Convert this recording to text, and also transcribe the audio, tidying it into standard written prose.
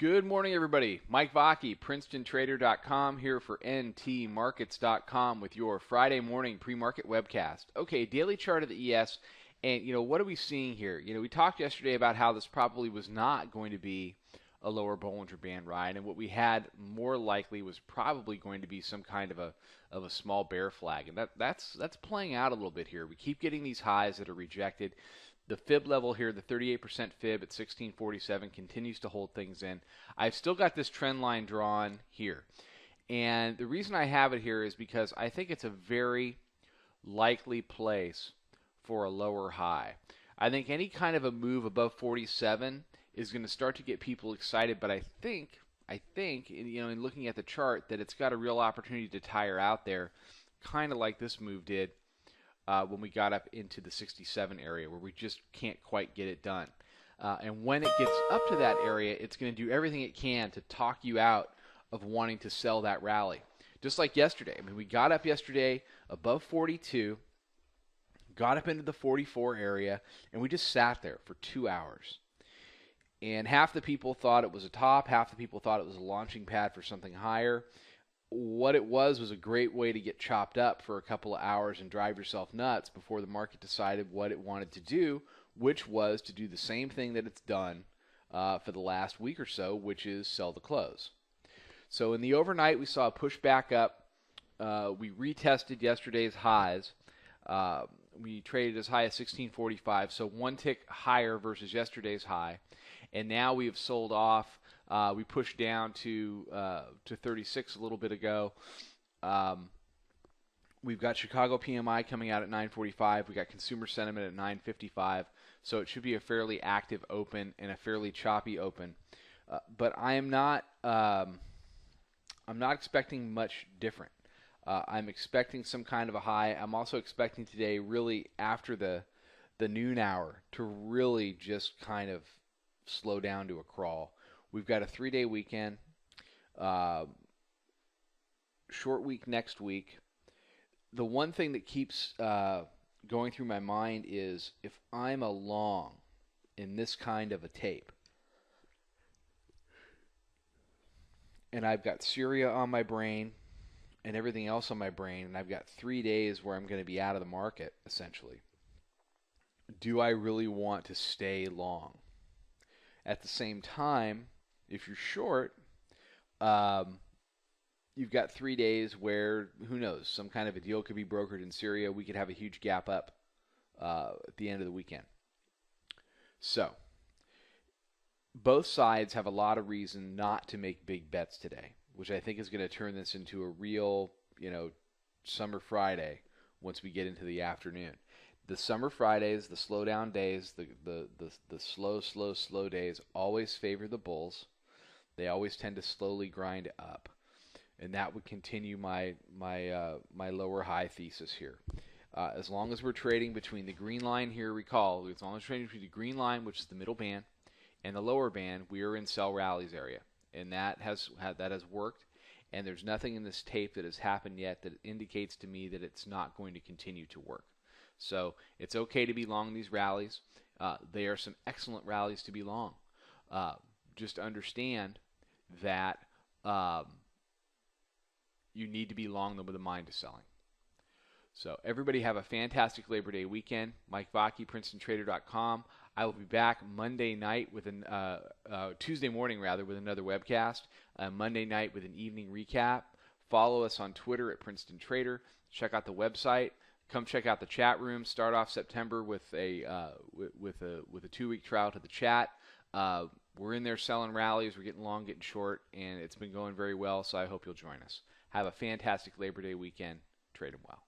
Good morning, everybody. Mike Vacchi, Princetontrader.com, here for ntmarkets.com with your Friday morning pre-market webcast. Okay, daily chart of the ES, and what are we seeing here? We talked yesterday about how this probably was not going to be a lower Bollinger Band ride, and what we had more likely was probably going to be some kind of a small bear flag, and that's playing out a little bit here. We keep getting these highs that are rejected. The fib level here, the 38% fib at 1647, continues to hold things in. I've still got this trend line drawn here. And the reason I have it here is because I think it's a very likely place for a lower high. I think any kind of a move above 47 is going to start to get people excited, but I think, in looking at the chart, that it's got a real opportunity to tire out there, kind of like this move did. When we got up into the 67 area where we just can't quite get it done. And when it gets up to that area, it's going to do everything it can to talk you out of wanting to sell that rally. Just like yesterday. I mean, we got up yesterday above 42, got up into the 44 area, and we just sat there for 2 hours. And half the people thought it was a top, half the people thought it was a launching pad for something higher. What it was a great way to get chopped up for a couple of hours and drive yourself nuts before the market decided what it wanted to do, which was to do the same thing that it's done for the last week or so, which is sell the close. So in the overnight, we saw a push back up. We retested yesterday's highs. We traded as high as 1645, so one tick higher versus yesterday's high. And now we have sold off. We pushed down to 36 a little bit ago. We've got Chicago PMI coming out at 9:45. We got consumer sentiment at 9:55. So it should be a fairly active open and a fairly choppy open. But I'm not expecting much different. I'm expecting some kind of a high. I'm also expecting today, really after the noon hour, to really just kind of slow down to a crawl. We've got a 3-day weekend, short week next week. The one thing that keeps going through my mind is if I'm a long in this kind of a tape, and I've got Syria on my brain and everything else on my brain, and I've got 3 days where I'm going to be out of the market, essentially, do I really want to stay long? At the same time, if you're short, you've got 3 days where, who knows, some kind of a deal could be brokered in Syria. We could have a huge gap up at the end of the weekend. So, both sides have a lot of reason not to make big bets today, which I think is going to turn this into a real, summer Friday once we get into the afternoon. The summer Fridays, the slow down days, the slow days always favor the bulls. They always tend to slowly grind up, and that would continue my lower high thesis here. As long as we're trading between the green line here, recall, as long as we're trading between the green line, which is the middle band, and the lower band, we are in sell rallies area, and that has worked. And there's nothing in this tape that has happened yet that indicates to me that it's not going to continue to work. So it's okay to be long these rallies. They are some excellent rallies to be long. Just understand that you need to be long them with a mind to selling. So everybody have a fantastic Labor Day weekend. Mike Vacchi, Princetontrader.com. I will be back Monday night with Tuesday morning with another webcast. Monday night with an evening recap. Follow us on Twitter at Princeton Trader. Check out the website. Come check out the chat room. Start off September with a 2-week trial to the chat. We're in there selling rallies. We're getting long, getting short, and it's been going very well. So I hope you'll join us. Have a fantastic Labor Day weekend. Trade them well.